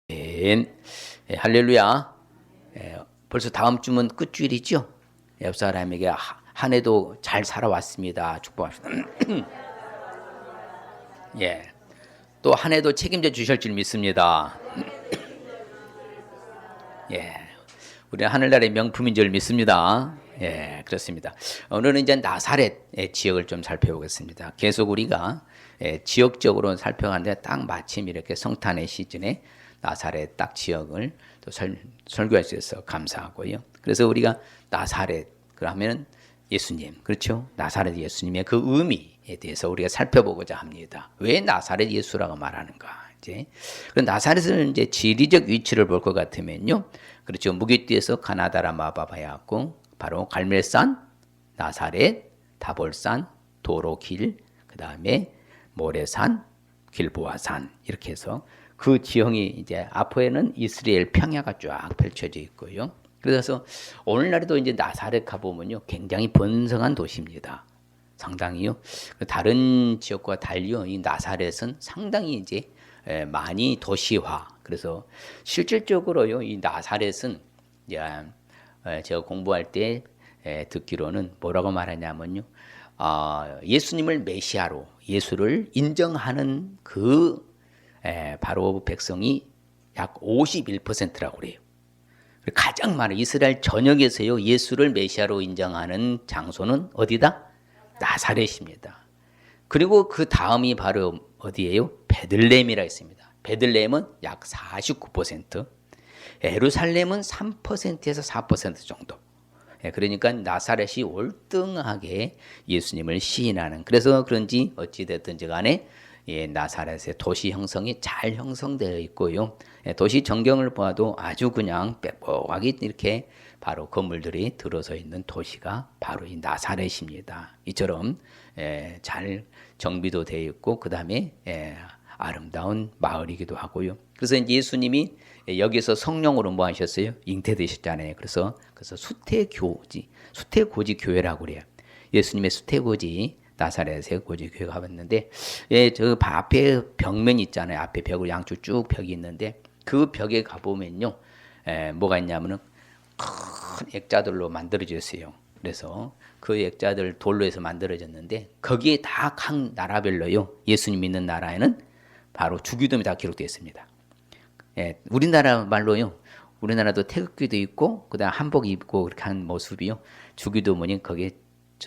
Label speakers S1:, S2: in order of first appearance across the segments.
S1: 예, 할렐루야. 벌써 다음 주면 끝주일이죠. 옆 사람에게 한 해도 잘 살아왔습니다. 축복합시다. 예, 또 한 해도 책임져 주실 줄 믿습니다. 예, 우리 하늘나라의 명품인 줄 믿습니다. 예, 그렇습니다. 오늘은 이제 나사렛의 지역을 좀 살펴보겠습니다. 계속 우리가 지역적으로 살펴가는데 딱 마침 이렇게 성탄의 시즌에 나사렛 딱 지역을 또 설교할 수 있어서 감사하고요. 그래서 우리가 나사렛 그러면 예수님, 그렇죠? 나사렛 예수님의 그 의미에 대해서 우리가 살펴보고자 합니다. 왜 나사렛 예수라고 말하는가? 이제 그 나사렛은 이제 지리적 위치를 볼 것 같으면요, 그렇죠? 무기띠에서 가나다라 마바바야고 바로 갈멜산, 나사렛, 다볼산, 도로길, 그 다음에 모래산, 길보아산 이렇게 해서 그 지형이 이제 앞에는 이스라엘 평야가 쫙 펼쳐져 있고요. 그래서 오늘날에도 이제 나사렛 가보면요, 굉장히 번성한 도시입니다. 상당히요. 다른 지역과 달리요, 이 나사렛은 상당히 이제 많이 도시화. 그래서 실질적으로요, 이 나사렛은 이제 제가 공부할 때 듣기로는 뭐라고 말하냐면요, 예수님을 메시아로 예수를 인정하는 그 바로 백성이 약 51%라고 그래요. 가장 많은 이스라엘 전역에서요, 예수를 메시아로 인정하는 장소는 어디다? 나사렛입니다. 그리고 그 다음이 바로 어디예요? 베들레헴이라 있습니다. 베들레헴은 약 49%, 예루살렘은 3%에서 4% 정도. 그러니까 나사렛이 월등하게 예수님을 시인하는, 그래서 그런지 어찌됐든지 간에 나사렛의 도시 형성이 잘 형성되어 있고요. 도시 전경을 보아도 아주 그냥 빽빽하게 이렇게 바로 건물들이 들어서 있는 도시가 바로 이 나사렛입니다. 이처럼 잘 정비도 되어 있고 그 다음에 아름다운 마을이기도 하고요. 그래서 예수님이 여기서 성령으로 뭐 하셨어요? 잉태되셨잖아요. 그래서 수태고지 교회라고 그래요. 예수님의 수태고지 나사렛의 고지 교회가 가봤는데, 저 앞에 벽면 있잖아요. 앞에 벽으로 양쪽 쭉 벽이 있는데 그 벽에 가보면요, 뭐가 있냐면은 큰 액자들로 만들어졌어요. 그래서 그 액자들 돌로 해서 만들어졌는데 거기에 다 각 나라별로요, 예수님 있는 나라에는 바로 주기도문이 다 기록되어 있습니다. 우리나라 말로요, 우리나라도 태극기도 있고 그다음 한복 입고 그렇게 한 모습이요, 주기도문이 거기에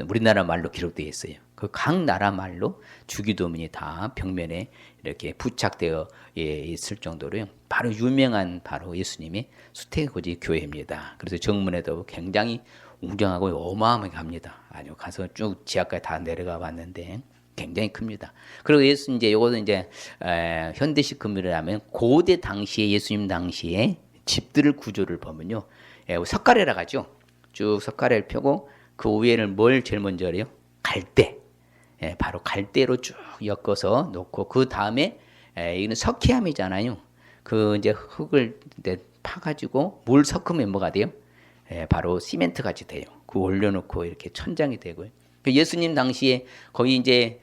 S1: 우리나라 말로 기록되어 있어요. 그 각 나라 말로 주기도문이 다 벽면에 이렇게 부착되어 있을 정도로요, 바로 유명한 바로 예수님의 수태고지 교회입니다. 그래서 정문에도 굉장히 웅장하고 어마어마하게 합니다. 아주 가서 쭉 지하까지 다 내려가 봤는데 굉장히 큽니다. 그리고 예수 이제 요거는 이제 현대식 건물이라면 고대 당시에 예수님 당시에 집들을 구조를 보면요, 석가래라고 하죠. 쭉 석가래를 펴고 그 위에는 뭘 제일 먼저 해요? 갈대. 바로 갈대로 쭉 엮어서 놓고 그 다음에 이거는 석회암이잖아요. 그 이제 흙을 파가지고 물 섞으면 뭐가 돼요? 바로 시멘트 같이 돼요. 그 올려놓고 이렇게 천장이 되고요. 예수님 당시에 거기 이제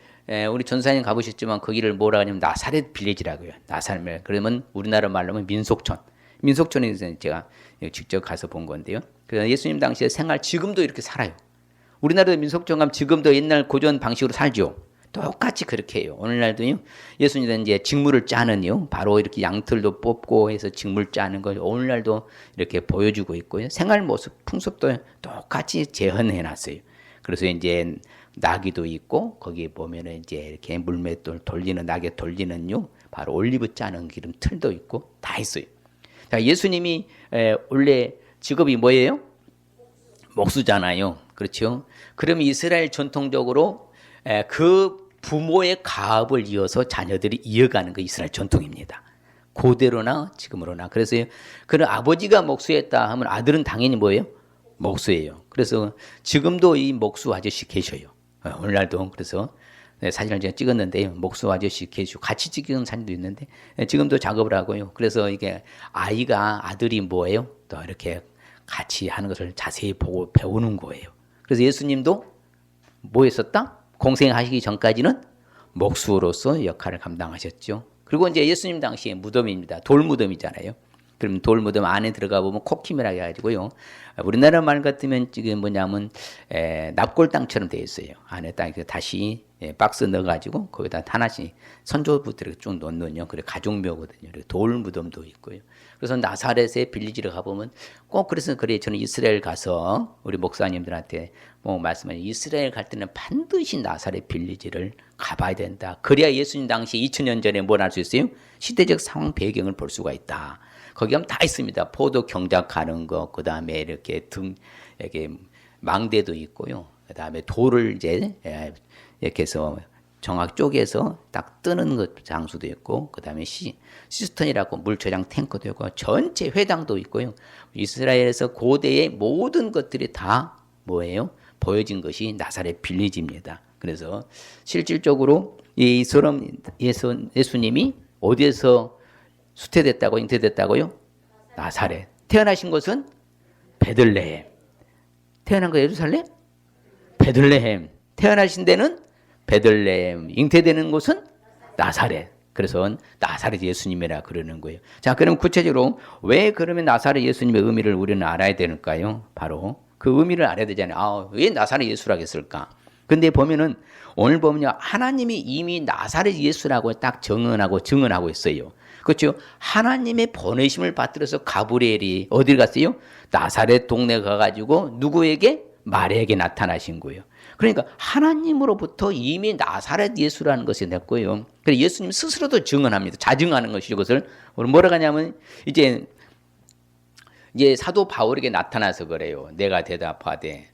S1: 우리 전사님 가보셨지만 거기를 뭐라 하냐면 나사렛 빌리지라고요. 나사렛. 그러면 우리나라 말로 하면 민속촌. 민속촌에서 제가 직접 가서 본 건데요. 그래서 예수님 당시에 생활 지금도 이렇게 살아요. 우리나라도 민속촌 가면 지금도 옛날 고전 방식으로 살죠. 똑같이 그렇게 해요. 오늘날도요, 예수님은 이제 직물을 짜는요, 바로 이렇게 양털도 뽑고 해서 직물 짜는 걸 오늘날도 이렇게 보여주고 있고요. 생활 모습, 풍습도 똑같이 재현해 놨어요. 그래서 이제 나귀도 있고 거기 보면은 이제 이렇게 물맷돌 돌리는, 낙에 돌리는요, 바로 올리브 짜는 기름 틀도 있고 다 있어요. 자, 예수님이 원래 직업이 뭐예요? 목수잖아요. 그렇죠? 그럼 이스라엘 전통적으로 그 부모의 가업을 이어서 자녀들이 이어가는 거 이스라엘 전통입니다. 고대로나 지금으로나. 그래서 그런 아버지가 목수였다 하면 아들은 당연히 뭐예요? 목수예요. 그래서 지금도 이 목수 아저씨 계셔요. 오늘날도. 그래서 사진을 제가 찍었는데요, 목수 아저씨 계시고 같이 찍은 사진도 있는데 지금도 작업을 하고요. 그래서 이게 아들이 뭐예요? 또 이렇게 같이 하는 것을 자세히 보고 배우는 거예요. 그래서 예수님도 뭐 했었다? 공생하시기 전까지는 목수로서 역할을 감당하셨죠. 그리고 이제 예수님 당시에 무덤입니다. 돌무덤이잖아요. 그럼 돌무덤 안에 들어가 보면 코키미라 해가지고요. 우리나라 말 같으면 지금 뭐냐면 납골 땅처럼 되어 있어요. 안에 딱 다시 박스 넣어가지고 거기다 하나씩 선조부들을 쭉 넣는요. 그래 가족묘거든요. 돌무덤도 있고요. 그래서 나사렛에 빌리지를 가보면 꼭 그래서 그래 저는 이스라엘 가서 우리 목사님들한테 뭐 말씀하신 이스라엘 갈 때는 반드시 나사렛 빌리지를 가봐야 된다. 그래야 예수님 당시 2000년 전에 뭘 할 수 있어요? 시대적 상황 배경을 볼 수가 있다. 거기 가면 다 있습니다. 포도 경작하는 거, 그 다음에 이렇게 이렇게 망대도 있고요. 그 다음에 돌을 이제 이렇게 해서 정확 쪼개서 딱 뜨는 것 장소도 있고, 그 다음에 시스턴이라고 물저장 탱크도 있고, 전체 회당도 있고요. 이스라엘에서 고대의 모든 것들이 다 뭐예요? 보여진 것이 나사렛 빌리지입니다. 그래서 실질적으로 이 소름 예수님이 어디에서 수태됐다고 잉태됐다고요? 나사렛. 태어나신 곳은 베들레헴. 태어난 거 예루살렘? 베들레헴. 태어나신 데는 베들레헴. 잉태되는 곳은 나사렛. 그래서 나사렛 예수님이라 그러는 거예요. 자, 그럼 구체적으로 왜 그러면 나사렛 예수님의 의미를 우리는 알아야 되는가요? 바로 그 의미를 알아야 되잖아요. 아, 왜 나사렛 예수라고 했을까? 근데 보면은 오늘 보면요. 하나님이 이미 나사렛 예수라고 딱 증언하고 있어요. 그렇죠? 하나님의 보내심을 받들어서 가브리엘이 어딜 갔어요? 나사렛 동네 가가지고 누구에게? 마리아에게 나타나신 거예요. 그러니까 하나님으로부터 이미 나사렛 예수라는 것이 됐고요. 그래서 예수님 스스로도 증언합니다. 자증하는 것이죠. 그것을 뭐라고 하냐면 이제 사도 바울에게 나타나서 그래요. 내가 대답하되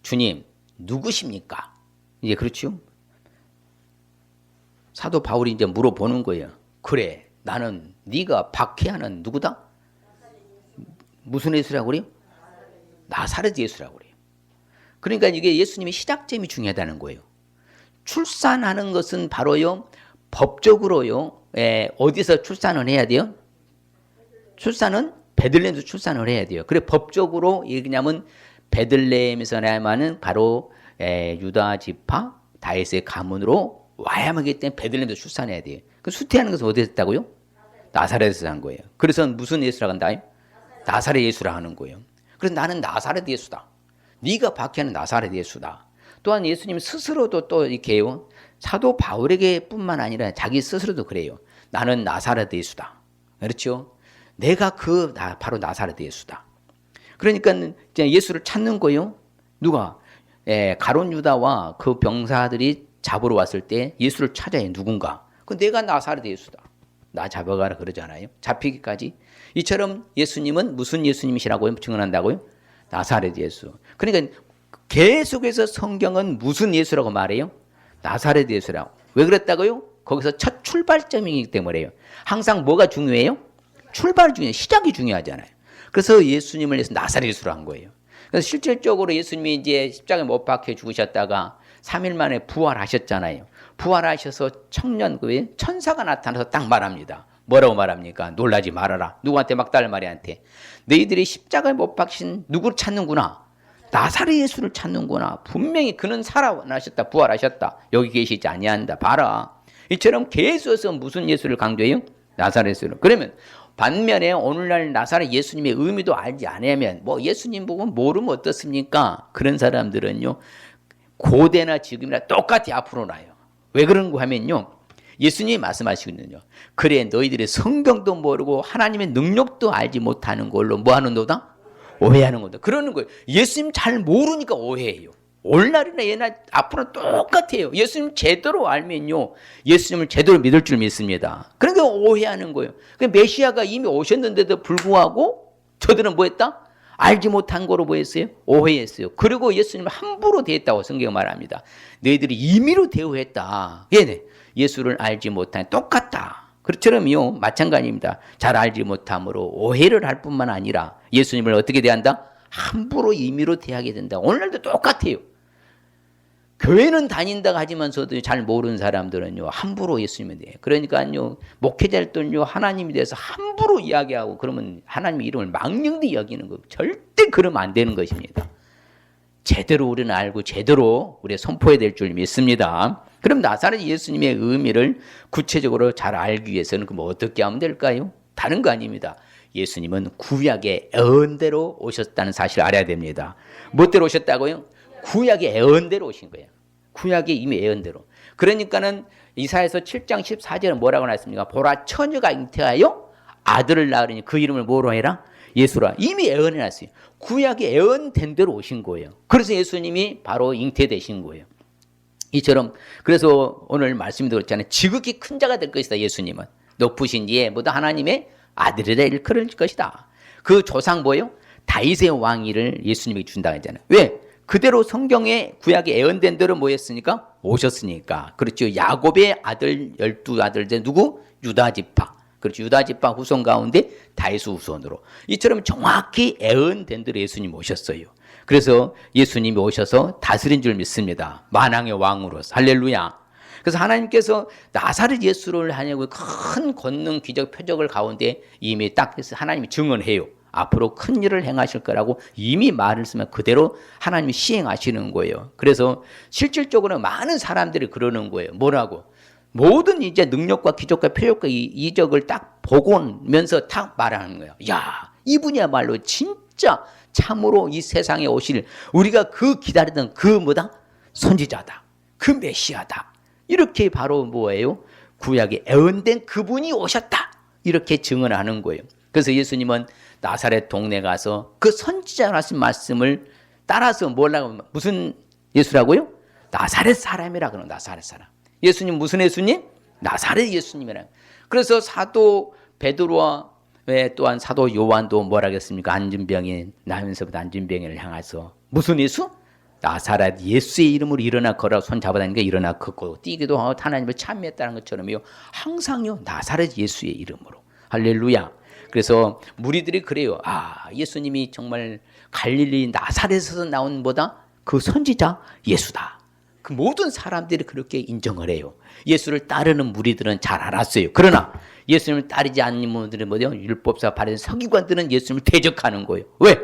S1: 주님 누구십니까? 이제 그렇죠? 사도 바울이 이제 물어보는 거예요. 그래, 나는 네가 박해하는 누구다? 무슨 예수라고 그래요? 나사렛 예수라고 그래요. 그러니까 이게 예수님의 시작점이 중요하다는 거예요. 출산하는 것은 바로요, 법적으로요, 어디서 출산을 해야 돼요? 출산은 베들레헴에서 출산을 해야 돼요. 그래 법적으로 얘기냐면 베들레헴에서야만은 바로 유다 지파 다윗의 가문으로 와야만 하기 때문에 베들레헴에서 출산해야 돼요. 그 수태하는 것은 어디서 했다고요? 나사렛에서 한 거예요. 그래서 무슨 예수라고 한다? 나사렛 예수라 하는 거예요. 그래서 나는 나사렛 예수다. 네가 박해하는 나사렛 예수다. 또한 예수님 스스로도 또 이렇게요. 사도 바울에게 뿐만 아니라 자기 스스로도 그래요. 나는 나사렛 예수다. 그렇죠? 내가 바로 나사렛 예수다. 그러니까 예수를 찾는 거요. 누가? 가룟 유다와 그 병사들이 잡으러 왔을 때 예수를 찾아야 누군가. 내가 나사렛 예수다. 나 잡아가라 그러잖아요. 잡히기까지. 이처럼 예수님은 무슨 예수님이시라고 증언한다고요? 나사렛 예수. 그러니까 계속해서 성경은 무슨 예수라고 말해요? 나사렛 예수라고. 왜 그랬다고요? 거기서 첫 출발점이기 때문에요. 항상 뭐가 중요해요? 출발이 중요해요. 시작이 중요하잖아요. 그래서 예수님을 위해서 나사렛 예수로 한 거예요. 그래서 실질적으로 예수님이 이제 십자가에 못 박혀 죽으셨다가 3일 만에 부활하셨잖아요. 부활하셔서 천사가 나타나서 딱 말합니다. 뭐라고 말합니까? 놀라지 말아라. 누구한테? 막달라 마리아한테. 너희들이 십자가에 못 박힌 누구를 찾는구나. 나사렛 예수를 찾는구나. 분명히 그는 살아나셨다. 부활하셨다. 여기 계시지 아니한다. 봐라. 이처럼 계속해서 무슨 예수를 강조해요? 나사렛 예수를. 그러면 반면에 오늘날 나사렛 예수님의 의미도 알지 않으면 예수님 보고 모르면 어떻습니까? 그런 사람들은요. 고대나 지금이나 똑같이 앞으로 나요. 왜 그런가 하면요. 예수님이 말씀하시거든요. 그래 너희들이 성경도 모르고 하나님의 능력도 알지 못하는 걸로 뭐 하는 거다? 오해하는 거다. 그러는 거예요. 예수님 잘 모르니까 오해해요. 오늘날이나 옛날 앞으로 똑같아요. 예수님 제대로 알면요. 예수님을 제대로 믿을 줄 믿습니다. 그러니까 오해하는 거예요. 메시아가 이미 오셨는데도 불구하고 저들은 뭐 했다? 알지 못한 거로 뭐 했어요? 오해했어요. 그리고 예수님을 함부로 대했다고 성경 말합니다. 너희들이 임의로 대우했다. 얘네 예수를 알지 못한 똑같다. 그처럼요 마찬가지입니다. 잘 알지 못함으로 오해를 할 뿐만 아니라 예수님을 어떻게 대한다? 함부로 임의로 대하게 된다. 오늘날도 똑같아요. 교회는 다닌다고 하지만서도 잘 모르는 사람들은요 함부로 예수님에 대해 그러니까요 목회자들은요 하나님에 대해서 함부로 이야기하고 그러면 하나님 이름을 망령되이 여기는 거 절대 그러면 안 되는 것입니다. 제대로 우리는 알고 제대로 우리가 선포해야 될 줄 믿습니다. 그럼 나사렛 예수님의 의미를 구체적으로 잘 알기 위해서는 그럼 어떻게 하면 될까요? 다른 거 아닙니다. 예수님은 구약의 애언대로 오셨다는 사실을 알아야 됩니다. 뭐대로 오셨다고요? 구약의 애언대로 오신 거예요. 구약의 이미 애언대로. 그러니까는 이사야서 7장 14절은 뭐라고 나왔습니까? 보라 처녀가 잉태하여 아들을 낳으니 그 이름을 뭐로 해라? 예수라. 이미 애언해 놨어요. 구약의 애언된 대로 오신 거예요. 그래서 예수님이 바로 잉태되신 거예요. 이처럼 그래서 오늘 말씀도 그렇잖아요. 지극히 큰 자가 될 것이다. 예수님은 높으신 이에 모두 하나님의 아들이라 일컬을 것이다. 그 조상 뭐예요? 다윗의 왕위를 예수님이 준다고 했잖아요. 왜? 그대로 성경에 구약에 예언된 대로 뭐였으니까? 오셨으니까. 그렇죠. 야곱의 아들 12아들 중 누구? 유다 지파. 그렇죠. 유다 지파 후손 가운데 다윗 후손으로. 이처럼 정확히 예언된 대로 예수님 오셨어요. 그래서 예수님이 오셔서 다스린 줄 믿습니다. 만왕의 왕으로서. 할렐루야. 그래서 하나님께서 나사렛 예수를 하냐고 큰 권능 기적 표적을 가운데 이미 딱 해서 하나님이 증언해요. 앞으로 큰 일을 행하실 거라고 이미 말을 쓰면 그대로 하나님이 시행하시는 거예요. 그래서 실질적으로 많은 사람들이 그러는 거예요. 뭐라고? 모든 이제 능력과 기적과 표적과 이적을 딱 보고면서 딱 말하는 거예요. 야, 이분이야말로 진짜 참으로 이 세상에 오실 우리가 그 기다리던 그 뭐다? 선지자다. 그 메시아다. 이렇게 바로 뭐예요? 구약에 애언된 그분이 오셨다. 이렇게 증언하는 거예요. 그래서 예수님은 나사렛 동네 가서 그 선지자가 하신 말씀을 따라서 뭐라고 무슨 예수라고요? 나사렛 사람이라 그러는 나사렛 사람. 예수님 무슨 예수님? 나사렛 예수님이라. 그래서 사도 베드로와 또한 사도 요한도 뭐라 그랬습니까? 안진병이 나면서부터 안진병이를 향해서 무슨 예수? 나사렛 예수의 이름으로 일어나 걸어 손 잡아다니까 일어나 걷고 뛰기도 하고 하나님을 찬미했다는 것처럼요. 항상요 나사렛 예수의 이름으로. 할렐루야. 그래서 무리들이 그래요. 아, 예수님이 정말 갈릴리 나사렛에서 나온 뭐다? 그 선지자 예수다. 그 모든 사람들이 그렇게 인정을 해요. 예수를 따르는 무리들은 잘 알았어요. 그러나 예수님을 따르지 않는 분들은 뭐죠? 율법사 바리새인 서기관들은 예수님을 대적하는 거예요. 왜?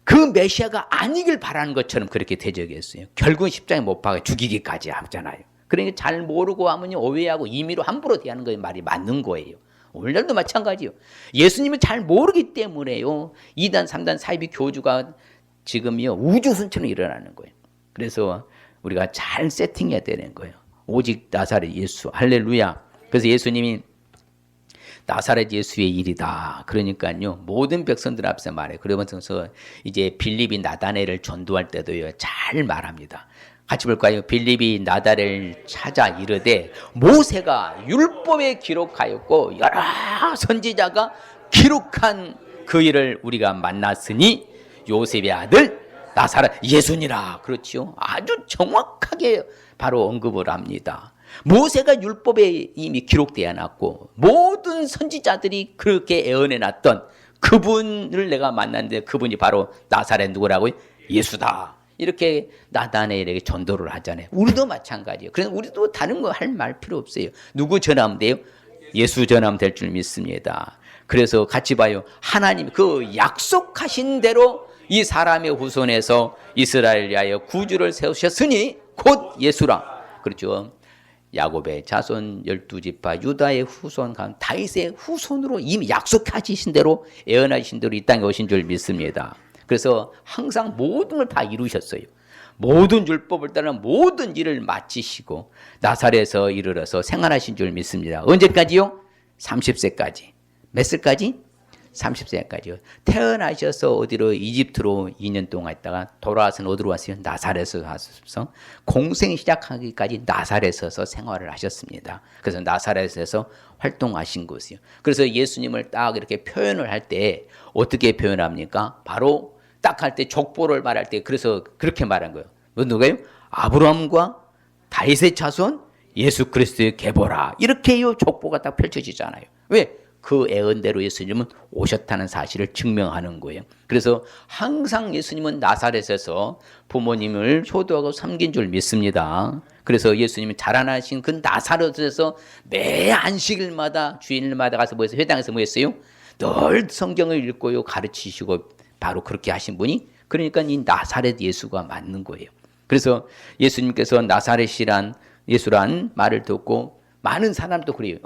S1: 그 메시아가 아니길 바라는 것처럼 그렇게 대적했어요. 결국은 십자가에 못 박아 죽이기까지 하잖아요. 그러니까 잘 모르고 하면 오해하고 임의로 함부로 대하는 거 말이 맞는 거예요. 오늘날도 마찬가지요. 예수님을 잘 모르기 때문에요. 2단, 3단 사이비 교주가 지금요 우주순처럼 일어나는 거예요. 그래서 우리가 잘 세팅해야 되는 거예요. 오직 나사렛 예수. 할렐루야. 그래서 예수님이 나사렛 예수의 일이다. 그러니까요 모든 백성들 앞에서 말해요. 그러면서 이제 빌립이 나다네를 전도할 때도요 잘 말합니다. 같이 볼까요? 빌립이 나다를 찾아 이르되 모세가 율법에 기록하였고 여러 선지자가 기록한 그 일을 우리가 만났으니 요셉의 아들 나사렛 예수니라. 그렇지요. 아주 정확하게 바로 언급을 합니다. 모세가 율법에 이미 기록되어 놨고 모든 선지자들이 그렇게 애언해놨던 그분을 내가 만났는데 그분이 바로 나사렛 누구라고요? 예수다. 이렇게 나다나엘에게 전도를 하잖아요. 우리도 마찬가지예요. 그래서 우리도 다른 거 할 말 필요 없어요. 누구 전하면 돼요? 예수 전하면 될 줄 믿습니다. 그래서 같이 봐요. 하나님 그 약속하신 대로 이 사람의 후손에서 이스라엘을 위하여 구주를 세우셨으니 곧 예수라. 그렇죠. 야곱의 자손 12지파 유다의 후손 다윗의 후손으로 이미 약속하신 대로 예언하신 대로 이 땅에 오신 줄 믿습니다. 그래서 항상 모든 걸 다 이루셨어요. 모든 율법을 따라 모든 일을 마치시고 나사렛에서 이르러서 생활하신 줄 믿습니다. 언제까지요? 30세까지. 몇 세까지? 30세까지요. 태어나셔서 어디로 이집트로 2년 동안 있다가 돌아와서는 어디로 왔어요? 나사렛에서 와서 공생 시작하기까지 나사렛에서 생활을 하셨습니다. 그래서 나사렛에서 활동하신 것이요. 그래서 예수님을 딱 이렇게 표현을 할 때 어떻게 표현합니까? 바로 딱 할 때 족보를 말할 때 그래서 그렇게 말한 거예요. 누가요? 아브라함과 다윗의 자손 예수 그리스도의 계보라. 이렇게요 족보가 딱 펼쳐지잖아요. 왜? 그 애언대로 예수님은 오셨다는 사실을 증명하는 거예요. 그래서 항상 예수님은 나사렛에서 부모님을 효도하고 섬긴 줄 믿습니다. 그래서 예수님이 자라나신 그 나사렛에서 매 안식일마다 주일마다 가서 뭐했어요? 회당에서 뭐했어요? 늘 성경을 읽고요 가르치시고 바로 그렇게 하신 분이 그러니까 이 나사렛 예수가 맞는 거예요. 그래서 예수님께서 나사렛이란 예수란 말을 듣고 많은 사람도 그래요.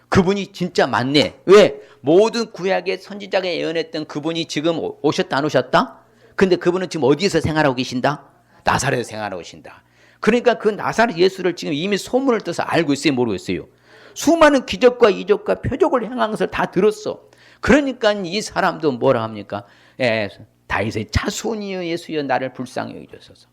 S1: 그분이 진짜 맞네. 왜? 모든 구약의 선지자가 예언했던 그분이 지금 오셨다 안 오셨다? 근데 그분은 지금 어디에서 생활하고 계신다? 나사렛에서 생활하고 계신다. 그러니까 그 나사렛 예수를 지금 이미 소문을 떠서 알고 있어요, 모르겠어요? 수많은 기적과 이적과 표적을 행한 것을 다 들었어. 그러니까 이 사람도 뭐라 합니까? 다윗의 자손이여 예수여 나를 불쌍히 여기소서.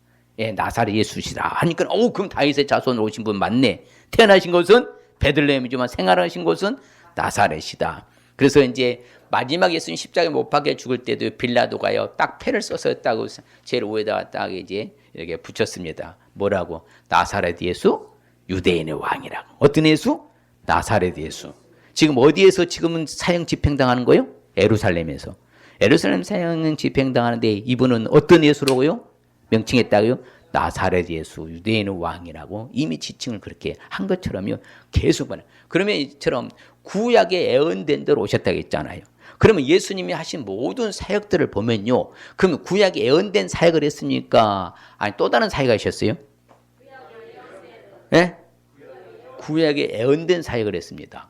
S1: 나사렛 예수시라 하니까 그럼 다윗의 자손으로 오신 분 맞네. 태어나신 것은 베들레헴이지만 생활하신 곳은 나사렛이다. 그래서 이제 마지막 예수님 십자가에 못 박혀 죽을 때도 빌라도가요 딱 패를 써서 했다고 제일 위에다가 딱 이제 이렇게 붙였습니다. 뭐라고? 나사렛 예수 유대인의 왕이라고. 어떤 예수? 나사렛 예수. 지금 어디에서 지금은 사형 집행당하는 거예요? 예루살렘에서. 예루살렘 사형 집행당하는데 이분은 어떤 예수라고요? 명칭했다고요? 나사렛 예수 유대인의 왕이라고 이미 지칭을 그렇게 한 것처럼요 계속 그러면 이처럼 구약에 예언된 대로 오셨다고 했잖아요. 그러면 예수님이 하신 모든 사역들을 보면요, 그러면 구약에 예언된 사역을 했습니까? 아니 또 다른 사역을 하셨어요? 네? 구약에 예언된 사역을 했습니다.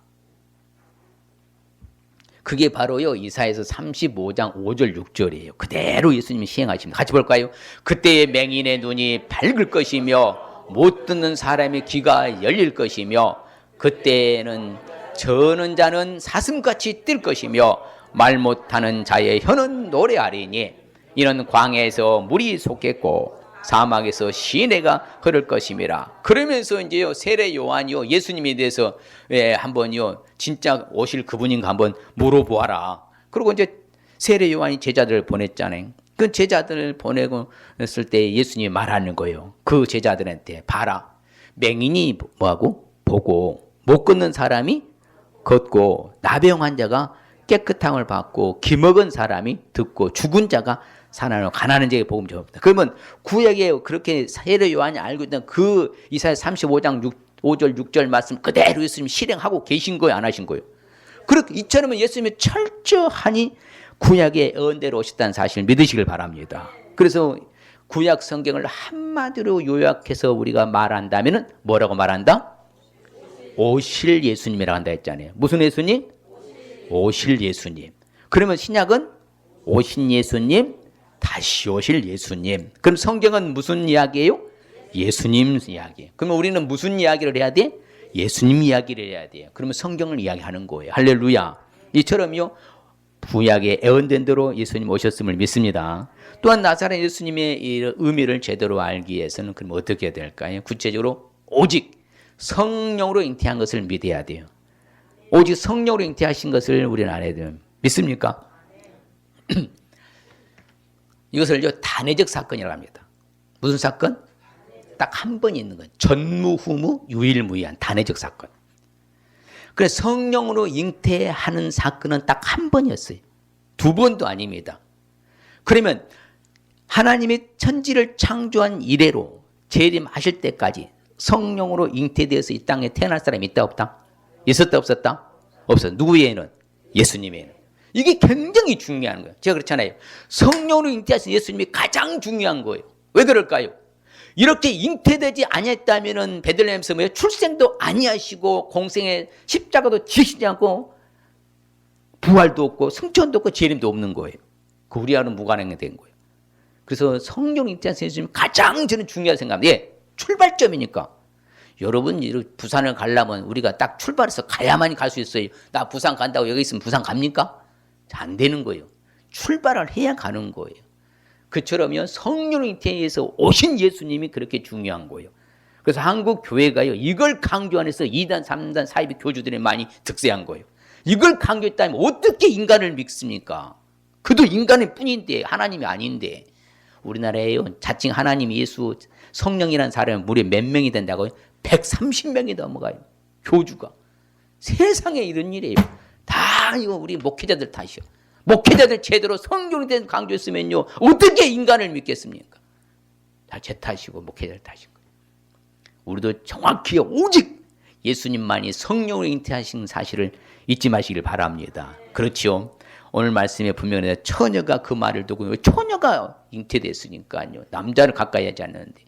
S1: 그게 바로요 이사야서 35장 5절 6절이에요. 그대로 예수님이 시행하십니다. 같이 볼까요? 그때의 맹인의 눈이 밝을 것이며 못 듣는 사람의 귀가 열릴 것이며 그때는 저는 자는 사슴같이 뛸 것이며 말 못하는 자의 혀는 노래하리니 이는 광야에서 물이 솟겠고 사막에서 시내가 흐를 것임이라. 그러면서 이제요 세례 요한이요 예수님에 대해서 한번요 진짜 오실 그분인가 한번 물어보아라. 그리고 이제 세례 요한이 제자들을 보냈잖아요. 그 제자들을 보내고 했을 때 예수님이 말하는 거예요. 그 제자들한테 봐라. 맹인이 뭐하고 보고 못 걷는 사람이 걷고 나병 환자가 깨끗함을 받고 기먹은 사람이 듣고 죽은 자가 살아나고 가난한 자에게 복음 전합니다. 그러면 구약에 그렇게 세례 요한이 알고 있던 그 이사야 35장 5절 6절 말씀 그대로 예수님이 실행하고 계신 거예요, 안 하신 거예요? 그렇게 이처럼 예수님이 철저하니 구약의 예언대로 오셨다는 사실을 믿으시길 바랍니다. 그래서 구약 성경을 한마디로 요약해서 우리가 말한다면은 뭐라고 말한다? 오실 예수님이라고 한다 했잖아요. 무슨 예수님? 오실 예수님. 그러면 신약은 오신 예수님, 다시 오실 예수님. 그럼 성경은 무슨 이야기예요? 예수님 이야기. 그러면 우리는 무슨 이야기를 해야 돼? 예수님 이야기를 해야 돼요. 그러면 성경을 이야기하는 거예요. 할렐루야. 이처럼요 구약에 예언된 대로 예수님 오셨음을 믿습니다. 또한 나사렛 예수님의 이 의미를 제대로 알기 위해서는 그럼 어떻게 해야 될까요? 구체적으로 오직 성령으로 잉태한 것을 믿어야 돼요. 오직 성령으로 잉태하신 것을 우리는 알아야 돼요. 믿습니까? 이것을요 단회적 사건이라고 합니다. 무슨 사건? 딱 한 번 있는 건 전무후무 유일무이한 단회적 사건. 그래서 성령으로 잉태하는 사건은 딱 한 번이었어요. 두 번도 아닙니다. 그러면 하나님이 천지를 창조한 이래로 재림하실 때까지 성령으로 잉태되어서 이 땅에 태어날 사람이 있다 없다? 있었다 없었다? 없어. 누구 외에는? 예수님 외에는. 이게 굉장히 중요한 거예요. 제가 그렇잖아요. 성령으로 잉태하신 예수님이 가장 중요한 거예요. 왜 그럴까요? 이렇게 잉태되지 아니했다면은 베들레헴에서 출생도 아니하시고 공생의 십자가도 지시지 않고 부활도 없고 승천도 없고 재림도 없는 거예요. 그 우리와는 무관행된 거예요. 그래서 성령 잉태하신 예수님이 가장 저는 중요하다고 생각합니다. 출발점이니까. 여러분 부산을 가려면 우리가 딱 출발해서 가야만이 갈 수 있어요. 나 부산 간다고 여기 있으면 부산 갑니까? 안 되는 거예요. 출발을 해야 가는 거예요. 그처럼요 성령 잉태에서 오신 예수님이 그렇게 중요한 거예요. 그래서 한국 교회가요 이걸 강조 안 해서 2단, 3단, 4입의 교주들이 많이 득세한 거예요. 이걸 강조했다면 어떻게 인간을 믿습니까? 그도 인간일 뿐인데 하나님이 아닌데. 우리나라에요 자칭 하나님 예수 성령이라는 사람이 무려 몇 명이 된다고요? 130명이 넘어가요. 교주가. 세상에 이런 일이에요. 다 이거 우리 목회자들 탓이요. 목회자들 제대로 성령에 대해서 강조했으면요 어떻게 인간을 믿겠습니까? 다 제 탓이고 목회자들 탓인 거예요. 우리도 정확히 오직 예수님만이 성령으로 잉태하신 사실을 잊지 마시길 바랍니다. 그렇죠. 오늘 말씀에 분명히 처녀가 그 말을 듣고 처녀가 잉태됐으니까요. 남자를 가까이 하지 않는데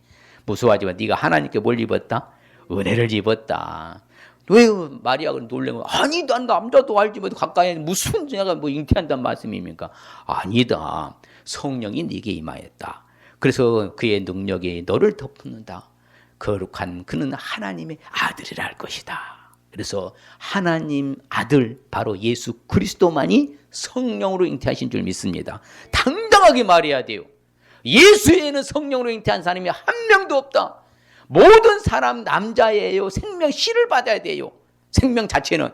S1: 무서워하지 마. 네가 하나님께 뭘 입었다? 은혜를 입었다. 왜 마리아가 놀래면 아니 난 남자도 알지 뭐 가까이 무슨 내가 뭐 잉태한다는 말씀입니까? 아니다. 성령이 네게 임하였다. 그래서 그의 능력이 너를 덮는다. 거룩한 그는 하나님의 아들이라 할 것이다. 그래서 하나님 아들 바로 예수 그리스도만이 성령으로 잉태하신 줄 믿습니다. 당당하게 말해야 돼요. 예수 외에는 성령으로 잉태한 사람이 한 명도 없다. 모든 사람 남자예요. 생명 씨를 받아야 돼요. 생명 자체는.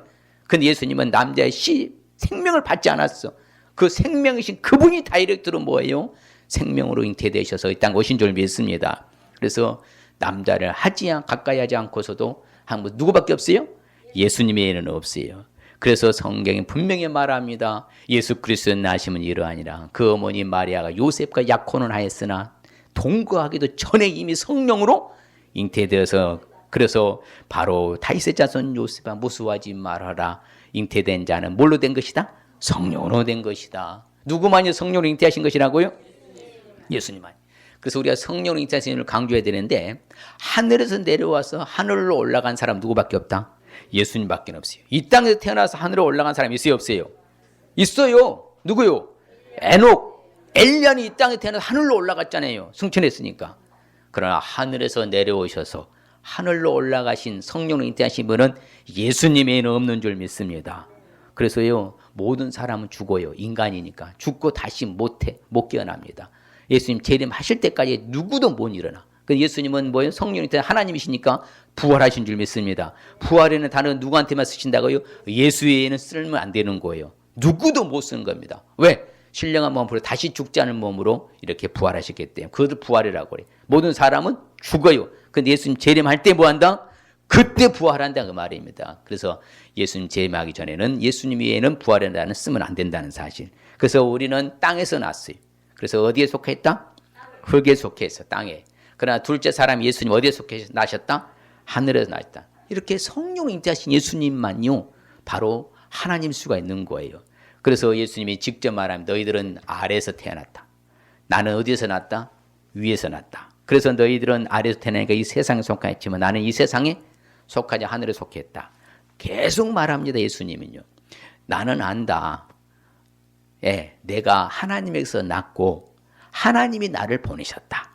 S1: 근데 예수님은 남자의 씨 생명을 받지 않았어. 그 생명이신 그분이 다이렉트로 뭐예요? 생명으로 잉태되셔서 이 땅 오신 줄 믿습니다. 그래서 남자를 가까이 하지 않고서도 누구밖에 없어요? 예수님 외에는 없어요. 그래서 성경이 분명히 말합니다. 예수 그리스도의 나심은 이러하니라. 그 어머니 마리아가 요셉과 약혼을 하였으나 동거하기도 전에 이미 성령으로 잉태되어서 그래서 바로 다윗의 자손 요셉아 무수하지 말아라. 잉태된 자는 뭘로 된 것이다? 성령으로 된 것이다. 누구만이 성령으로 잉태하신 것이라고요? 예수님만이. 그래서 우리가 성령으로 잉태하신 을 강조해야 되는데 하늘에서 내려와서 하늘로 올라간 사람 누구밖에 없다? 예수님밖에 없어요. 이 땅에서 태어나서 하늘로 올라간 사람 있어요? 없어요? 있어요. 누구요? 에녹, 엘리야는 이 땅에 태어나서 하늘로 올라갔잖아요. 승천했으니까. 그러나 하늘에서 내려오셔서 하늘로 올라가신 성령으로 잉태하신 분은 예수님 외에는 없는 줄 믿습니다. 그래서요 모든 사람은 죽어요. 인간이니까 죽고 다시 못 깨어납니다. 예수님 재림하실 때까지 누구도 못 일어나. 예수님은 뭐예요? 성령이 하나님이시니까 부활하신 줄 믿습니다. 부활에는 다른 누구한테만 쓰신다고요? 예수 외에는 쓰면 안 되는 거예요. 누구도 못 쓰는 겁니다. 왜? 신령한 몸으로 다시 죽지 않은 몸으로 이렇게 부활하셨기 때문에 그것을 부활이라고 그래요. 모든 사람은 죽어요. 근데 예수님 재림할 때 뭐 한다? 그때 부활한다 그 말입니다. 그래서 예수님 재림하기 전에는 예수님 외에는 부활이라는 쓰면 안 된다는 사실. 그래서 우리는 땅에서 났어요. 그래서 어디에 속했다? 흙에 속해서 땅에. 그러나 둘째 사람 예수님 어디에 속해 나셨다? 하늘에서 나셨다. 이렇게 성령 잉태하신 예수님만요 바로 하나님 수가 있는 거예요. 그래서 예수님이 직접 말하면 너희들은 아래에서 태어났다. 나는 어디에서 났다? 위에서 났다. 그래서 너희들은 아래에서 태어나니까 이 세상에 속하였지만 나는 이 세상에 속하지 하늘에 속했다. 계속 말합니다. 예수님은요. 나는 안다. 내가 하나님에게서 났고 하나님이 나를 보내셨다.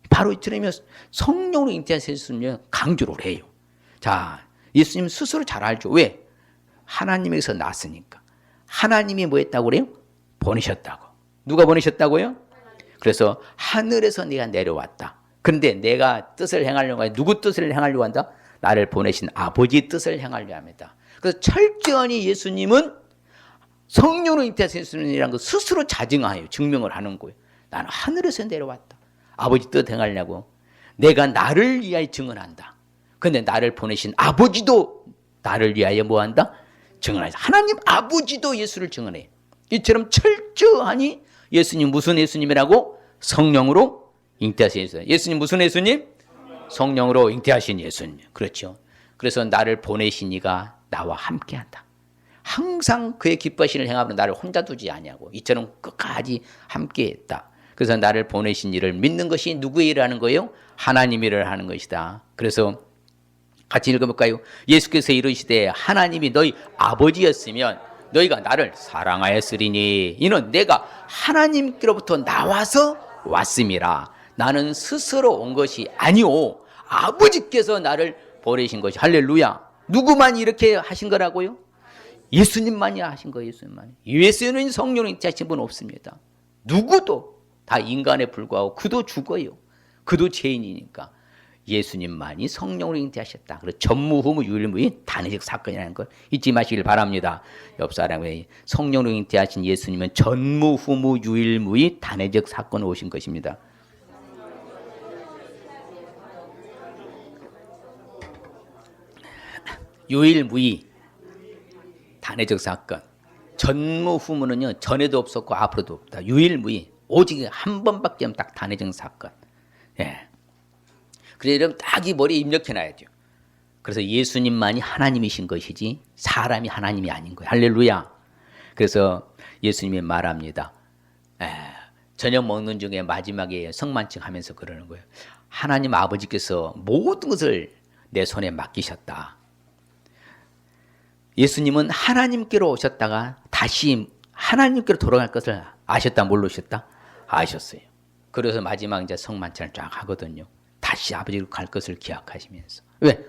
S1: 바로 이처럼 성령으로 잉태하신 예수님은 강조를 해요. 자, 예수님 스스로 잘 알죠. 왜? 하나님에게서 났으니까. 하나님이 뭐 했다고 그래요? 보내셨다고. 누가 보내셨다고요? 그래서 하늘에서 네가 내려왔다. 그런데 내가 뜻을 행하려고 하는데 누구 뜻을 행하려고 한다? 나를 보내신 아버지 뜻을 행하려고 합니다. 그래서 철저히 예수님은 성령으로 잉태하신 예수님이라는 걸 스스로 자증하여 증명을 하는 거예요. 나는 하늘에서 내려왔다. 아버지 뜻 행하려고. 내가 나를 위하여 증언한다. 그런데 나를 보내신 아버지도 나를 위하여 뭐한다? 증언한다. 하나님 아버지도 예수를 증언해요. 이처럼 철저하니 예수님 무슨 예수님이라고? 성령으로 잉태하신 예수님. 예수님 무슨 예수님? 성령으로 잉태하신 예수님. 그렇죠. 그래서 나를 보내신 이가 나와 함께한다. 항상 그의 기뻐하시는 행함으로 나를 혼자 두지 아니하고 이처럼 끝까지 함께했다. 그래서 나를 보내신 이를 믿는 것이 누구의 일을 하는 거예요? 하나님 일을 하는 것이다. 그래서 같이 읽어볼까요? 예수께서 이르시되 하나님이 너희 아버지였으면 너희가 나를 사랑하였으리니 이는 내가 하나님께로부터 나와서 왔음이라. 나는 스스로 온 것이 아니오 아버지께서 나를 보내신 것이. 할렐루야. 누구만 이렇게 하신 거라고요? 예수님만이 하신 거예요. 예수님만이. 예수는 성령을 잉태하신 분 없습니다. 누구도 다 인간에 불과하고 그도 죽어요. 그도 죄인이니까. 예수님만이 성령으로 잉태하셨다. 그래서 전무후무 유일무이 단회적 사건이라는 걸 잊지 마시길 바랍니다. 옆 사람의 성령으로 잉태하신 예수님은 전무후무 유일무이 단회적 사건을 오신 것입니다. 유일무이 단회적 사건. 전무후무는요 전에도 없었고 앞으로도 없다. 유일무이 오직 한 번밖에 없는 딱 단회적 사건. 예. 그래서 이러면 딱 이 머리에 입력해놔야죠. 그래서 예수님만이 하나님이신 것이지 사람이 하나님이 아닌 거예요. 할렐루야. 그래서 예수님이 말합니다. 저녁 먹는 중에 마지막에 성만증 하면서 그러는 거예요. 하나님 아버지께서 모든 것을 내 손에 맡기셨다. 예수님은 하나님께로 오셨다가 다시 하나님께로 돌아갈 것을 아셨다, 모르셨다? 아셨어요. 그래서 마지막 이제 성만찬을 쫙 하거든요. 다시 아버지로 갈 것을 기약하시면서. 왜?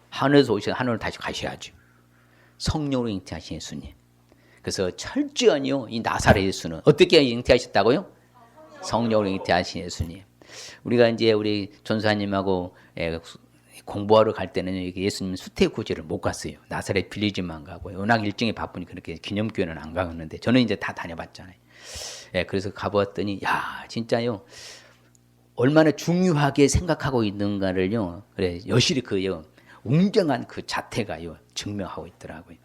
S1: 하늘에서 오셔서 하늘로 다시 가셔야죠. 성령으로 잉태하신 예수님. 그래서 철저히요, 이 나사렛 예수는 어떻게 잉태하셨다고요? 성령으로 잉태하신 예수님. 우리가 이제 우리 전사님하고 공부하러 갈 때는 예수님 수태구제를 못 갔어요. 나사렛 빌리지만 가고요. 워낙 일정이 바쁘니 그렇게 기념교회는 안 가는데 저는 이제 다 다녀봤잖아요. 그래서 가보았더니 야 진짜요 얼마나 중요하게 생각하고 있는가를요. 그래 여실히 그요 웅장한 그 자태가요 증명하고 있더라고요.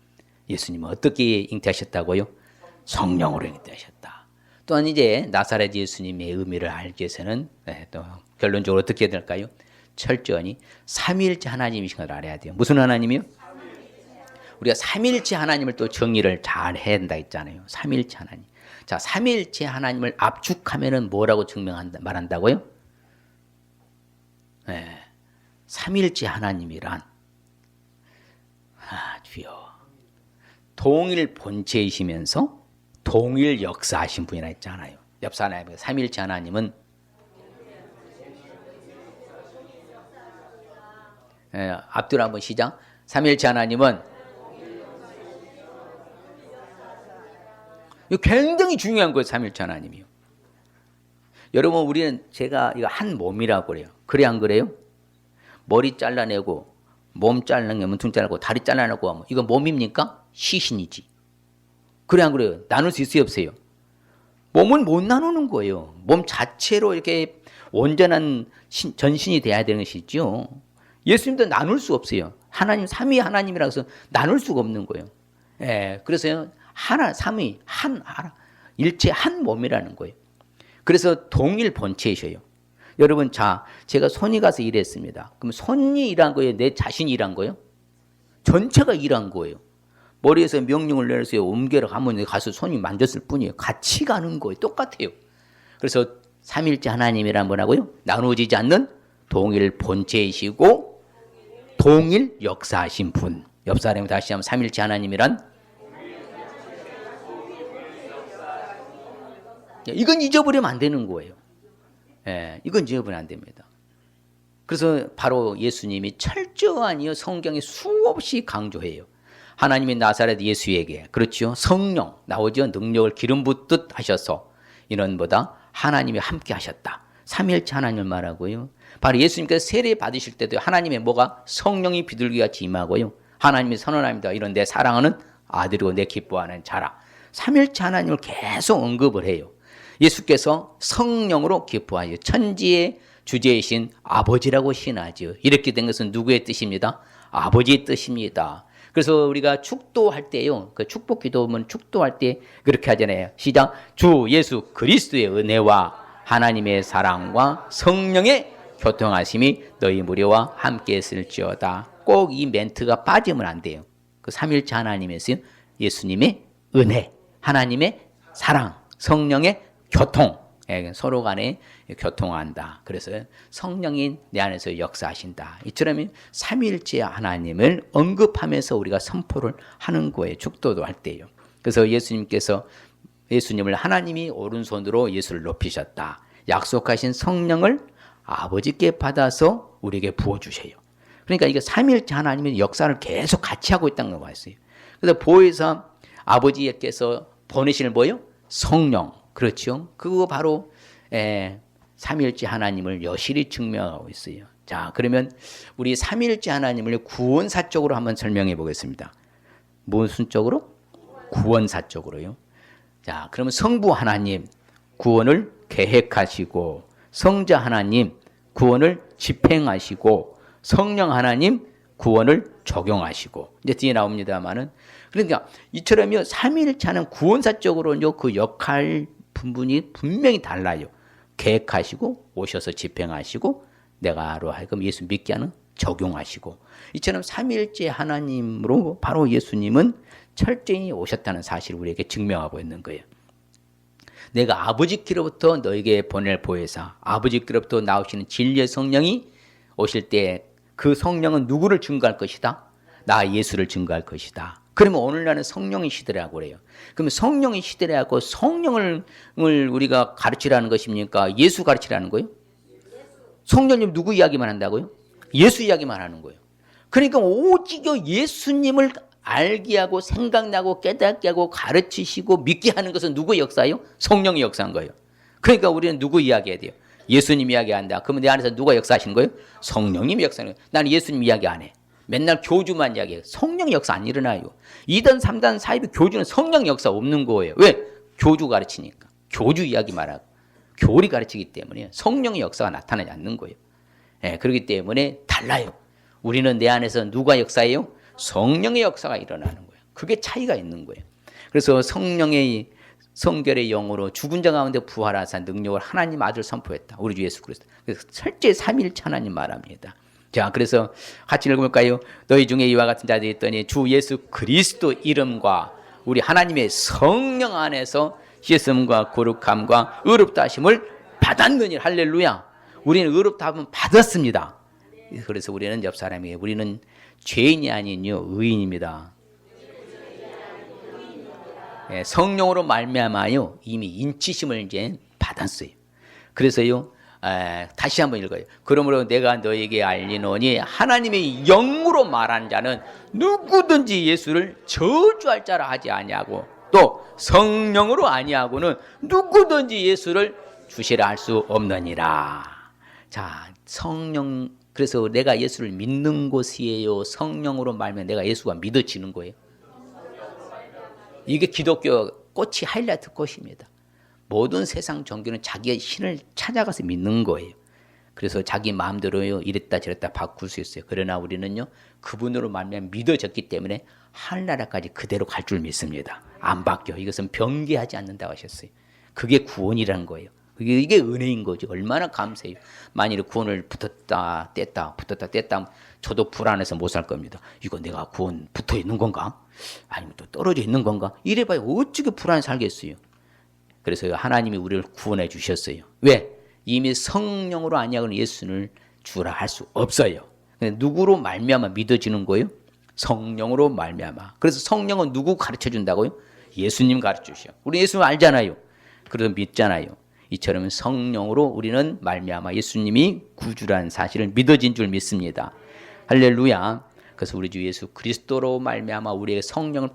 S1: 예수님은 어떻게 잉태하셨다고요? 성령으로 잉태하셨다. 또한 이제 나사렛 예수님의 의미를 알기 위해서는 또 결론적으로 어떻게 해야 될까요? 철저히 삼위일체 하나님이신 걸 알아야 돼요. 무슨 하나님이요? 우리가 삼위일체 하나님을 또 정의를 잘 해야 된다 했잖아요. 삼위일체 하나님. 자, 삼위일체 하나님을 압축하면은 뭐라고 말한다고요? 삼위일체 하나님이란 주여 동일 본체이시면서 동일 역사하신 분이라 했잖아요. 옆 하나님, 삼위일체 하나님은 앞뒤로 한번 시작. 삼위일체 하나님은 이거 굉장히 중요한 거예요. 삼위일체 하나님이요. 여러분 우리는 제가 이거 한 몸이라고 그래요. 그래 안 그래요? 머리 잘라내고 몸 잘라내고 몸통 잘라내고 다리 잘라내고 하면 이거 몸입니까? 시신이지. 그래 안 그래요? 나눌 수 있어요 없어요? 몸은 못 나누는 거예요. 몸 자체로 이렇게 온전한 전신이 돼야 되는 것이죠. 예수님도 나눌 수 없어요. 하나님 삼위 하나님이라서 나눌 수가 없는 거예요. 그래서 하나 삼위 하나 일체 한 몸이라는 거예요. 그래서 동일 본체이셔요. 여러분 자 제가 손이 가서 일했습니다. 그럼 손이 일한 거예요? 내 자신이 일한 거예요? 전체가 일한 거예요. 머리에서 명령을 내려서 옮겨라 하면 가서 손이 만졌을 뿐이에요. 같이 가는 거예요. 똑같아요. 그래서 삼위일체 하나님이란 뭐라고요? 나누어지지 않는 동일 본체이시고 동일 역사하신 분. 옆 사람이 다시 한번 삼위일체 하나님이란 이건 잊어버리면 안 되는 거예요. 이건 잊어버리면 안 됩니다. 그래서 바로 예수님이 철저하니요 성경에 수없이 강조해요. 하나님이 나사렛 예수에게 그렇죠 성령 나오죠 능력을 기름 붓듯 하셔서 이런보다 하나님이 함께 하셨다. 삼위일체 하나님을 말하고요. 바로 예수님께서 세례 받으실 때도 하나님의 뭐가 성령이 비둘기같이 임하고요. 하나님이 선언합니다. 이런 내 사랑하는 아들이고 내 기뻐하는 자라. 삼위일체 하나님을 계속 언급을 해요. 예수께서 성령으로 기뻐하여 천지의 주제이신 아버지라고 신하죠. 이렇게 된 것은 누구의 뜻입니다? 아버지의 뜻입니다. 그래서 우리가 축도할 때요. 그 축복 기도면 축도할 때 그렇게 하잖아요. 시작. 주 예수 그리스도의 은혜와 하나님의 사랑과 성령의 교통하심이 너희 무리와 함께 했을지어다. 꼭 이 멘트가 빠지면 안 돼요. 그 삼위일체 하나님에서요. 예수님의 은혜, 하나님의 사랑, 성령의 교통, 서로 간에 교통한다. 그래서 성령이 내 안에서 역사하신다. 이처럼 삼위일체 하나님을 언급하면서 우리가 선포를 하는 거예요. 축도도 할 때요. 그래서 예수님을 하나님이 오른손으로 예수를 높이셨다. 약속하신 성령을 아버지께 받아서 우리에게 부어주세요. 그러니까 이게 삼위일체 하나님의 역사를 계속 같이 하고 있다는 거 봤어요. 그래서 보혜사 아버지께서 보내시는 뭐예요? 성령. 그렇죠. 그거 바로 삼위일체 하나님을 여실히 증명하고 있어요. 자, 그러면 우리 삼위일체 하나님을 구원사적으로 한번 설명해 보겠습니다. 무슨 쪽으로? 구원사적으로요. 자, 그러면 성부 하나님 구원을 계획하시고 성자 하나님 구원을 집행하시고 성령 하나님 구원을 적용하시고 이제 뒤에 나옵니다만은 그러니까 이처럼요 삼위일체는 구원사적으로요 그 역할 분분이 분명히 달라요. 계획하시고 오셔서 집행하시고 내가로 하여금 예수 믿게 하는 적용하시고 이처럼 삼위일체 하나님으로 바로 예수님은 철저히 오셨다는 사실을 우리에게 증명하고 있는 거예요. 내가 아버지께로부터 너에게 보낼 보혜사, 아버지께로부터 나오시는 진리의 성령이 오실 때 그 성령은 누구를 증거할 것이다? 나 예수를 증거할 것이다. 그러면 오늘날은 성령의 시대라고 그래요. 그러면 성령의 시대라고 성령을 우리가 가르치라는 것입니까? 예수 가르치라는 거예요? 성령님 누구 이야기만 한다고요? 예수 이야기만 하는 거예요. 그러니까 오직 예수님을 알게 하고 생각나고 깨닫게 하고 가르치시고 믿게 하는 것은 누구의 역사예요? 성령의 역사인 거예요. 그러니까 우리는 누구 이야기해야 돼요? 예수님 이야기한다. 그러면 내 안에서 누가 역사하시는 거예요? 성령님이 역사하는 거예요. 나는 예수님 이야기 안 해. 맨날 교주만 이야기해요. 성령 역사 안 일어나요. 2단, 3단, 4입의 교주는 성령 역사 없는 거예요. 왜? 교주 가르치니까. 교주 이야기만 하고 교리 가르치기 때문에 성령의 역사가 나타나지 않는 거예요. 예, 그렇기 때문에 달라요. 우리는 내 안에서 누가 역사예요? 성령의 역사가 일어나는 거예요. 그게 차이가 있는 거예요. 그래서 성령의 성결의 영으로 죽은 자 가운데 부활하사 능력을 하나님 아들 선포했다. 우리 주 예수 그리스도. 그래서 철저히 삼위일체 하나님 말합니다. 자, 그래서 같이 읽어볼까요? 너희 중에 이와 같은 자들이 있더니 주 예수 그리스도 이름과 우리 하나님의 성령 안에서 씻음과 거룩함과 의롭다 하심을 받았느니 할렐루야. 우리는 의롭다 함을 받았습니다. 그래서 우리는 옆 사람이에요. 우리는 죄인이 아니요 의인입니다. 예, 성령으로 말미암아요 이미 인치심을 이제 받았어요. 그래서요 다시 한번 읽어요. 그러므로 내가 너에게 알리노니 하나님의 영으로 말한 자는 누구든지 예수를 저주할 자라 하지 아니하고 또 성령으로 아니하고는 누구든지 예수를 주시라 할 수 없느니라. 자, 성령. 그래서 내가 예수를 믿는 곳이에요. 성령으로 말면 내가 예수가 믿어지는 거예요. 이게 기독교 꽃이 하이라이트 꽃입니다. 모든 세상 종교는 자기의 신을 찾아가서 믿는 거예요. 그래서 자기 마음대로요 이랬다 저랬다 바꿀 수 있어요. 그러나 우리는요 그분으로 말미암아 믿어졌기 때문에 하늘나라까지 그대로 갈 줄 믿습니다. 안 바뀌어. 이것은 변개하지 않는다고 하셨어요. 그게 구원이라는 거예요. 이게 은혜인 거죠. 얼마나 감사해요. 만일 구원을 붙었다 뗐다 저도 불안해서 못 살 겁니다. 이거 내가 구원 붙어 있는 건가? 아니면 또 떨어져 있는 건가? 이래봐야 어떻게 불안해 살겠어요. 그래서 하나님이 우리를 구원해 주셨어요. 왜? 이미 성령으로 아니하고는 예수를 주라 할 수 없어요. 누구로 말미암아 믿어지는 거예요? 성령으로 말미암아. 그래서 성령은 누구 가르쳐 준다고요? 예수님 가르쳐 주셔. 우리 예수님 알잖아요. 그래서 믿잖아요. 이처럼 성령으로 우리는 말미암아 예수님이 구주라는 사실을 믿어진 줄 믿습니다. 할렐루야. 그래서 우리 주 예수 그리스도로 말미암아 우리에게 성령을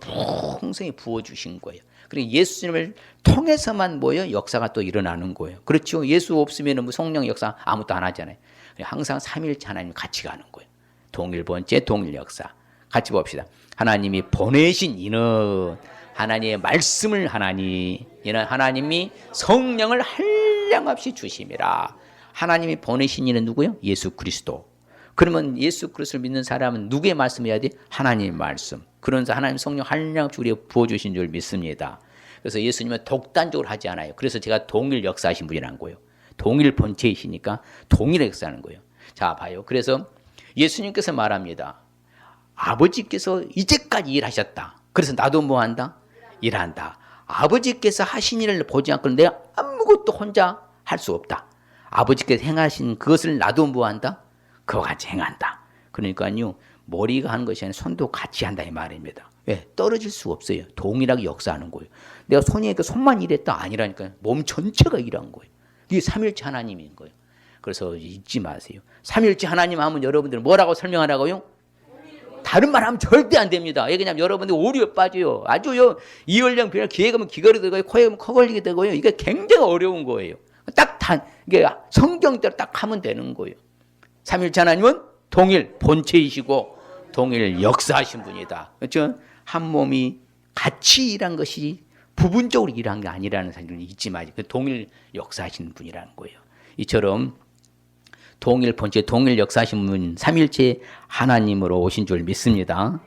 S1: 풍성히 부어주신 거예요. 그리고 예수님을 통해서만 역사가 또 일어나는 거예요. 그렇죠? 예수 없으면 성령 역사 아무것도 안 하잖아요. 항상 삼위일체 하나님 같이 가는 거예요. 동일본체 동일 역사. 같이 봅시다. 하나님이 보내신 이는 하나님의 말씀을 하나니 이는 하나님이 성령을 한량없이 주심이라. 하나님이 보내신 이는 누구요? 예수 그리스도. 그러면 예수 그리스도를 믿는 사람은 누구의 말씀을 해야 돼? 하나님의 말씀. 그러면서 하나님 성령 한량없이 우리에게 부어주신 줄 믿습니다. 그래서 예수님은 독단적으로 하지 않아요. 그래서 제가 동일 역사하신 분이라는 거예요. 동일 본체이시니까 동일 역사하는 거예요. 자, 봐요. 그래서 예수님께서 말합니다. 아버지께서 이제까지 일하셨다. 그래서 나도 뭐 한다? 일한다. 아버지께서 하신 일을 보지 않고는 내가 아무것도 혼자 할 수 없다. 아버지께서 행하신 그것을 나도 뭐 한다? 그와 같이 행한다. 그러니까요, 머리가 하는 것이 아니라 손도 같이 한다 이 말입니다. 왜? 떨어질 수 없어요. 동일하게 역사하는 거예요. 내가 손이 손만 일했다 아니라니까요. 몸 전체가 일한 거예요. 이게 삼일체 하나님인 거예요. 그래서 잊지 마세요. 삼일체 하나님 하면 여러분들 뭐라고 설명하라고요? 다른 말 하면 절대 안 됩니다. 왜냐하면 여러분들 오류에 빠져요. 아주요. 이열령 비열 귀에 가면 귀걸이 되고요. 코에 가면 코 걸리게 되고요. 이게 굉장히 어려운 거예요. 이게 성경대로 딱 하면 되는 거예요. 삼일체 하나님은 동일 본체이시고 동일 역사하신 분이다. 그렇죠? 한 몸이 같이 일한 것이 부분적으로 일한 게 아니라는 사실을 잊지 마세요. 동일 역사하시는 분이라는 거예요. 이처럼 동일 본체, 동일 역사하신 분, 삼일체 하나님으로 오신 줄 믿습니다.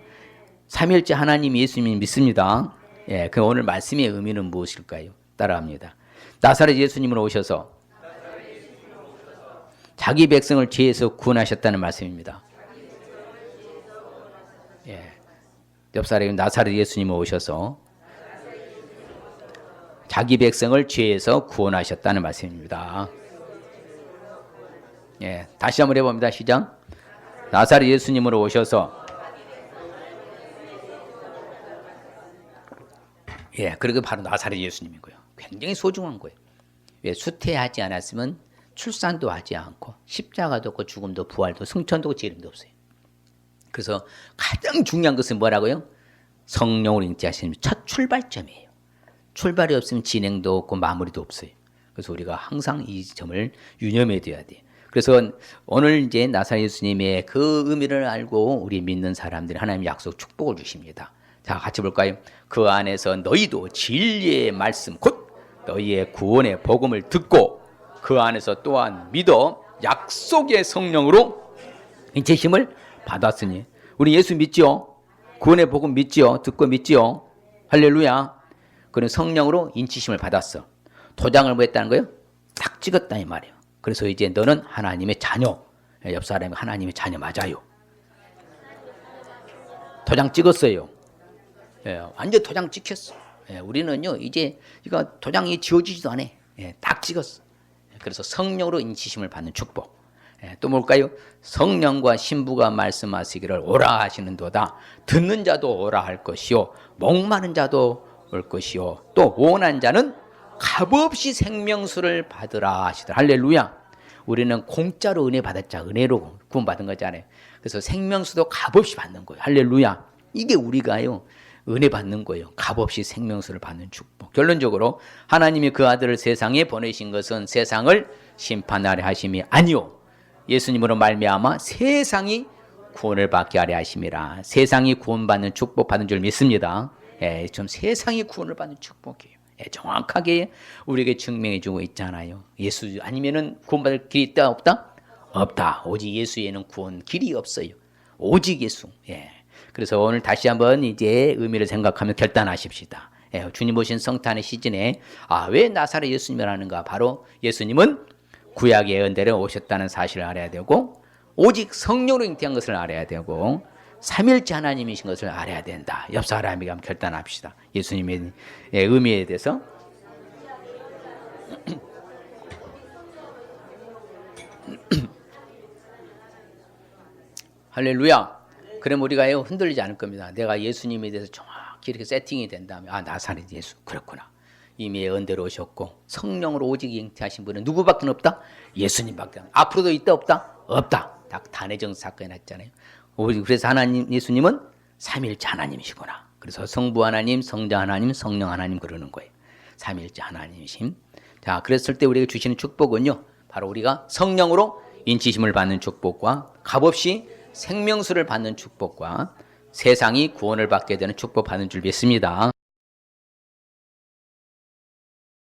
S1: 삼일체 하나님 예수님이 믿습니다. 예, 그 오늘 말씀의 의미는 무엇일까요? 따라합니다. 나사렛 예수님으로 오셔서 자기 백성을 죄에서 구원하셨다는 말씀입니다. 예. 옆 사람이 나사렛 예수님이 오셔서 자기 백성을 죄에서 구원하셨다는 말씀입니다. 예, 다시 한번 해봅니다. 시작. 나사렛 예수님으로 오셔서, 예, 그리고 바로 나사렛 예수님이고요. 굉장히 소중한 거예요. 왜? 수태하지 않았으면 출산도 하지 않고 십자가도 없고 죽음도 부활도 승천도 재림도 없어요. 그래서 가장 중요한 것은 뭐라고요? 성령으로 잉태하시는 첫 출발점이에요. 출발이 없으면 진행도 없고 마무리도 없어요. 그래서 우리가 항상 이 점을 유념해야 돼요. 그래서 오늘 이제 나사렛 예수님의 그 의미를 알고 우리 믿는 사람들이 하나님 약속 축복을 주십니다. 자, 같이 볼까요? 그 안에서 너희도 진리의 말씀 곧 너희의 구원의 복음을 듣고 그 안에서 또한 믿어 약속의 성령으로 인체심을 받았으니. 우리 예수 믿지요? 구원의 복음 믿지요? 듣고 믿지요? 할렐루야. 그는 성령으로 인치심을 받았어. 도장을 뭐 했다는 거예요? 딱 찍었다 이 말이에요. 그래서 이제 너는 하나님의 자녀. 옆 사람이 하나님의 자녀 맞아요. 도장 찍었어요. 예, 완전 도장 찍혔어. 예, 우리는요 이제 이거 도장이 지워지지도 않아. 예, 딱 찍었어. 그래서 성령으로 인치심을 받는 축복. 예, 또 뭘까요? 성령과 신부가 말씀하시기를 오라 하시는도다. 듣는 자도 오라 할 것이요 목마른 자도 올 것이요 또 원한 자는 값없이 생명수를 받으라 하시더라. 할렐루야. 우리는 공짜로 은혜 받았자. 은혜로 구원받은 거잖아요. 그래서 생명수도 값없이 받는 거예요. 할렐루야. 이게 우리가요 은혜 받는 거예요. 값없이 생명수를 받는 축복. 결론적으로 하나님이 그 아들을 세상에 보내신 것은 세상을 심판하려 하심이 아니요 예수님으로 말미암아 세상이 구원을 받게 하려 하심이라. 세상이 구원받는 축복 받은 줄 믿습니다. 예, 좀 세상이 구원을 받는 축복이에요. 예, 정확하게 우리에게 증명해 주고 있잖아요. 예수 아니면은 구원받을 길이 있다 없다? 없다. 오직 예수에는 구원 길이 없어요. 오직 예수. 예. 그래서 오늘 다시 한번 이제 의미를 생각하며 결단하십시다. 예, 주님 오신 성탄의 시즌에 왜 나사렛 예수님을 하는가? 바로 예수님은 구약의 은혜로 오셨다는 사실을 알아야 되고 오직 성령으로 잉태한 것을 알아야 되고 삼일째 하나님이신 것을 알아야 된다. 옆 사람에게 한번 결단합시다. 예수님의 의미에 대해서. 할렐루야. 그럼 우리가 흔들리지 않을 겁니다. 내가 예수님에 대해서 정확히 이렇게 세팅이 된다면 나사렛 예수 그렇구나. 이미 은혜로 오셨고 성령으로 오직 잉태하신 분은 누구밖에 없다? 예수님밖에. 앞으로도 있다 없다? 없다. 딱 단회적 사건이 났잖아요. 그래서 하나님 예수님은 삼일째 하나님이시구나. 그래서 성부 하나님, 성자 하나님, 성령 하나님 그러는 거예요. 삼일째 하나님이심. 자, 그랬을 때 우리에게 주시는 축복은요. 바로 우리가 성령으로 인치심을 받는 축복과 값없이 생명수를 받는 축복과 세상이 구원을 받게 되는 축복 받는 줄 믿습니다.